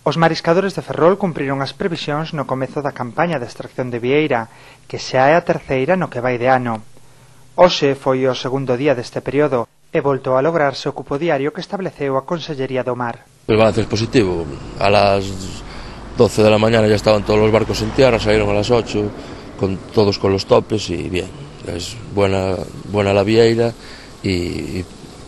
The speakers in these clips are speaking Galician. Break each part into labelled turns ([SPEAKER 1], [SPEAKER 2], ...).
[SPEAKER 1] Os mariscadores de Ferrol cumpriron as previsións no comezo da campaña de extracción de vieira, que xa é a terceira no que vai de ano. Hoxe foi o segundo día deste período e voltou a lograrse o cupo diario que estableceu a Consellería do Mar.
[SPEAKER 2] El balance es positivo. A las 12 de la mañana ya estaban todos los barcos en tierra, salieron a las 8, todos con los topes y bien. Es buena la vieira y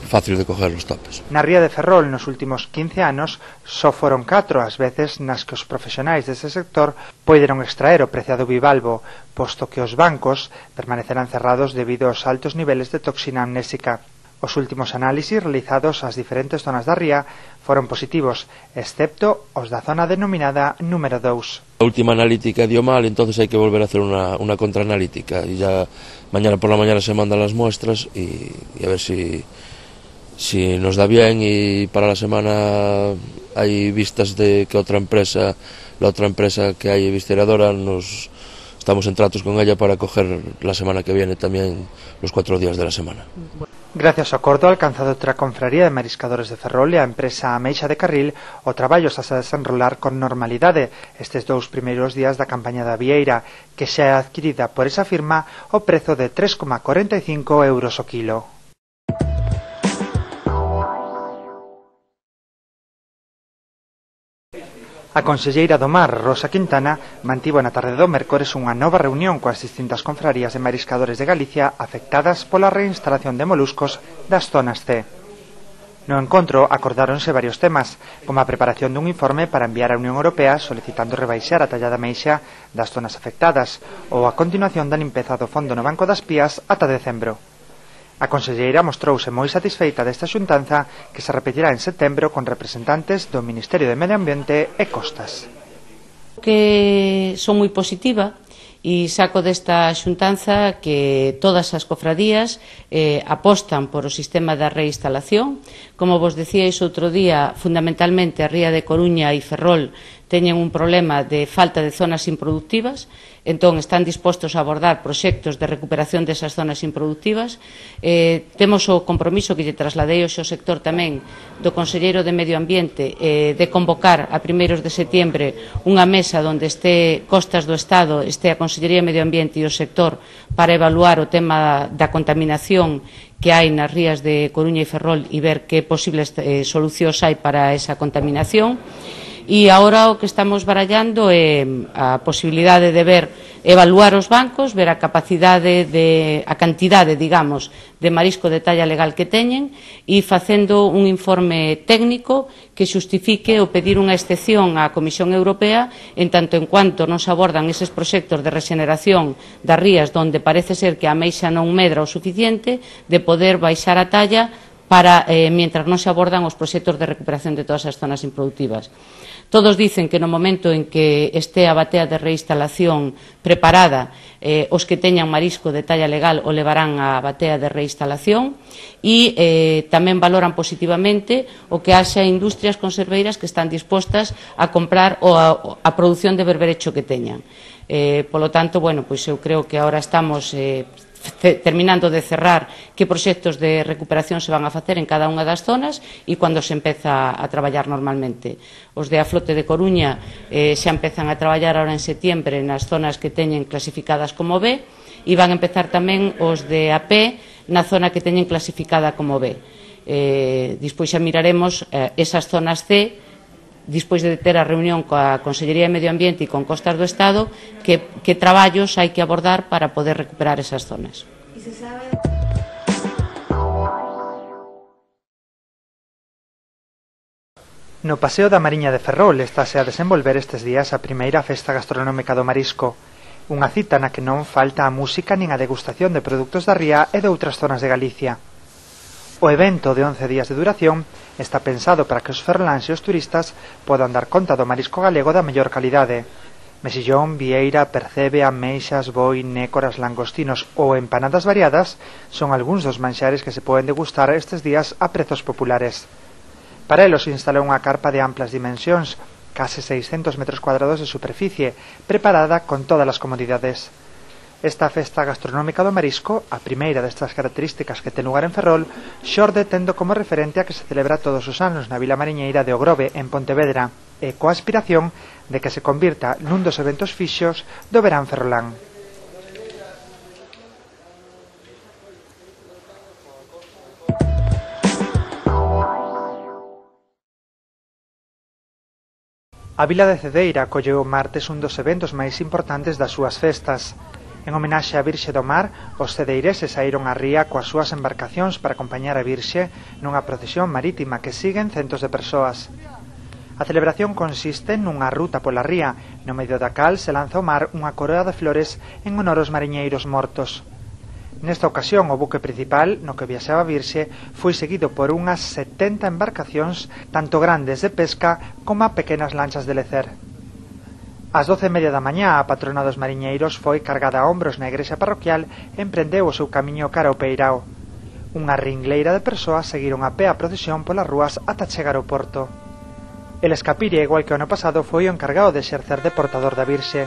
[SPEAKER 2] fácil de coger los topes.
[SPEAKER 1] Na ría de Ferrol nos últimos 15 anos só foron 4 as veces nas que os profesionais dese sector poideron extraer o preciado bivalvo, posto que os bancos permanecerán cerrados debido aos altos niveles de toxina amnésica. Os últimos análisis realizados ás diferentes zonas da ría foron positivos, excepto os da zona denominada número 2.
[SPEAKER 2] La última analítica dio mal, entonces hay que volver a hacer una contraanalítica y ya mañana por la mañana se mandan las muestras y a ver si nos da bien, y para la semana hay vistas de que la otra empresa que hay visceradora, estamos en tratos con ella para coger la semana que viene también los 4 días de la semana.
[SPEAKER 1] Gracias ao acordo alcanzado entre a Confraría de Mariscadores de Ferrol e a empresa Ameixa de Carril, o traballo xa se desenrolar con normalidade estes 2 primeiros días da campaña da vieira, que xa é adquirida por esa firma o prezo de 3,45 euros o kilo. A conselleira do Mar, Rosa Quintana, mantivo na tarde do mércores unha nova reunión coas distintas confrarías de mariscadores de Galicia afectadas pola reinstalación de moluscos das zonas C. No encontro acordáronse varios temas, como a preparación dun informe para enviar á Unión Europea solicitando rebaixar a talla da ameixa das zonas afectadas ou a continuación da limpeza do fondo no Banco das Pías ata decembro. A conselleira mostrouse moi satisfeita desta xuntanza que se repetirá en setembro con representantes do Ministerio de Medio Ambiente e Costas.
[SPEAKER 3] Que son moi positiva e saco desta xuntanza que todas as cofradías apostan por o sistema da reinstalación. Como vos decíais outro día, fundamentalmente a ría de Coruña e Ferrol teñen un problema de falta de zonas improductivas, entón están dispostos a abordar proxectos de recuperación desas zonas improductivas. Temos o compromiso que lle trasladei ao sector tamén do Conselleiro de Medio Ambiente de convocar a primeiros de setembro unha mesa onde este Costas do Estado, este a Consellería de Medio Ambiente e o sector para evaluar o tema da contaminación que hai nas rías de Coruña e Ferrol e ver que posibles solucións hai para esa contaminación. E agora o que estamos barallando é a posibilidade de evaluar os bancos, ver a capacidade a cantidade, digamos, de marisco de talla legal que teñen e facendo un informe técnico que xustifique o pedir unha excepción á Comisión Europea en tanto en cuanto non se abordan eses proxectos de rexeneración das rías donde parece ser que a ameixa non medra o suficiente, de poder baixar a talla para mientras non se abordan os proxectos de recuperación de todas as zonas improductivas. Todos dicen que no momento en que este a batea de reinstalación preparada, os que teñan marisco de talla legal o levarán á batea de reinstalación e tamén valoran positivamente o que haxa industrias conserveiras que están dispostas a comprar a produción de berberecho que teñan. Polo tanto, bueno, pois eu creo que agora estamos terminando de cerrar que proxectos de recuperación se van a facer en cada unha das zonas e cando se empeza a traballar normalmente. Os de a flote de Coruña xa empezan a traballar ahora en setiembre nas zonas que teñen clasificadas como B e van a empezar tamén os de AP na zona que teñen clasificada como B. Despois xa miraremos esas zonas C despois de ter a reunión coa Consellería de Medio Ambiente e con Costas do Estado, que traballos hai que abordar para poder recuperar esas zonas.
[SPEAKER 1] No Paseo da Mariña de Ferrol estase a desenvolver estes días a primeira festa gastronómica do marisco, unha cita na que non falta a música nin a degustación de produtos da ría e de outras zonas de Galicia. O evento de 11 días de duración está pensado para que os ferroláns e os turistas podan dar conta do marisco galego da mellor calidade. Mesillón, vieira, percebe, ameixas, boi, nécoras, langostinos ou empanadas variadas son algúns dos manxares que se poden degustar estes días a prezos populares. Para elos se instalou unha carpa de amplas dimensións, case 600 metros cuadrados de superficie, preparada con todas as comodidades. Esta festa gastronómica do marisco, a primeira destas características que ten lugar en Ferrol, xorde tendo como referente a que se celebra todos os anos na vila mariñeira de O Grove, en Pontevedra. e coa aspiración de que se convirta nun dos eventos fixos do verán ferrolán. A vila de Cedeira colleu o martes un dos eventos máis importantes das súas festas. En homenaxe á Virxe do Mar, os cedeireses saíron á ría coas súas embarcacións para acompañar a Virxe nunha procesión marítima que siguen centos de persoas. A celebración consiste nunha ruta pola ría, no medio da cal se lanza ao mar unha coroa de flores en honor aos mariñeiros mortos. Nesta ocasión, o buque principal, no que viaxaba a Virxe, foi seguido por unhas 70 embarcacións, tanto grandes de pesca como a pequenas lanchas de lecer. Ás 12:30 da mañá, a patrona dos mariñeiros foi cargada a hombros na igrexa parroquial e emprendeu o seu camiño cara ao peirao. Unha ringleira de persoas seguiron a pé a procesión polas rúas ata chegar ao porto. El Escapiria, igual que o ano pasado, foi o encargado de exercer de portador da Virxe.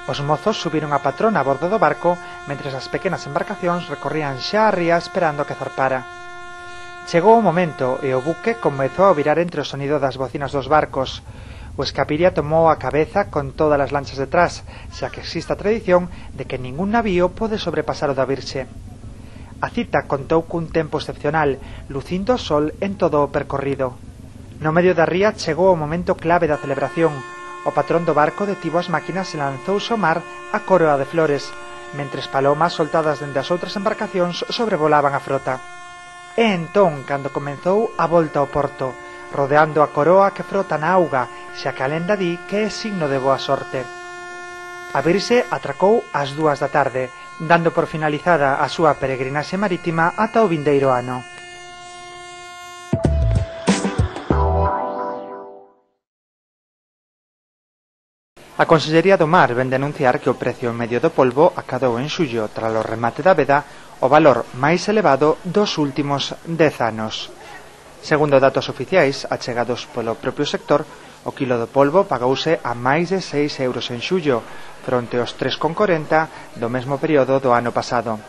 [SPEAKER 1] Os mozos subiron a patrona a bordo do barco, mentres as pequenas embarcacións recorrían xa a ría esperando que zarpara. Chegou o momento e o buque comezou a virar entre o sonido das bocinas dos barcos. O Escapiria tomou a cabeza con todas as lanchas detrás, xa que existe a tradición de que ningún navío pode sobrepasar o da Virxe. A cita contou cun tempo excepcional, lucindo o sol en todo o percorrido. No medio da ría chegou o momento clave da celebración. O patrón do barco detivo as máquinas e lanzouse ao mar a coroa de flores, mentres palomas soltadas dende as outras embarcacións sobrevolaban a frota. E entón, cando comezou a volta ao porto, rodeando a coroa que frota na auga, xa que a lenda di que é signo de boa sorte. A Virxe atracou ás 2 da tarde, dando por finalizada a súa peregrinaxe marítima ata o vindeiro ano. A Consellería do Mar ven denunciar que o precio medio do polvo acadou en xullo, tras o remate da veda, o valor máis elevado dos últimos 10 anos. Segundo datos oficiais, achegados polo propio sector, o quilo do polvo pagouse a máis de 6 euros en xullo, fronte aos 3,40 do mesmo período do ano pasado.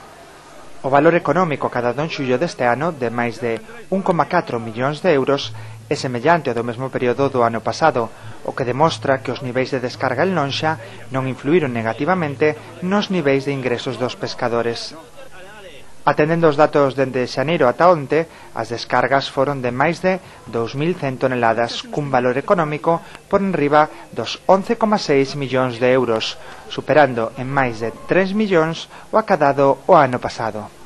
[SPEAKER 1] O valor económico acadado en xullo deste ano, de máis de 1,4 millóns de euros, é semellante ao do mesmo período do ano pasado, o que demostra que os niveis de descarga en lonxa non influíron negativamente nos niveis de ingresos dos pescadores. Atendendo os datos dende xaneiro ata onte, as descargas foron de máis de 2.100 toneladas, cun valor económico por enriba dos 11,6 millóns de euros, superando en máis de 3 millóns o acadado o ano pasado.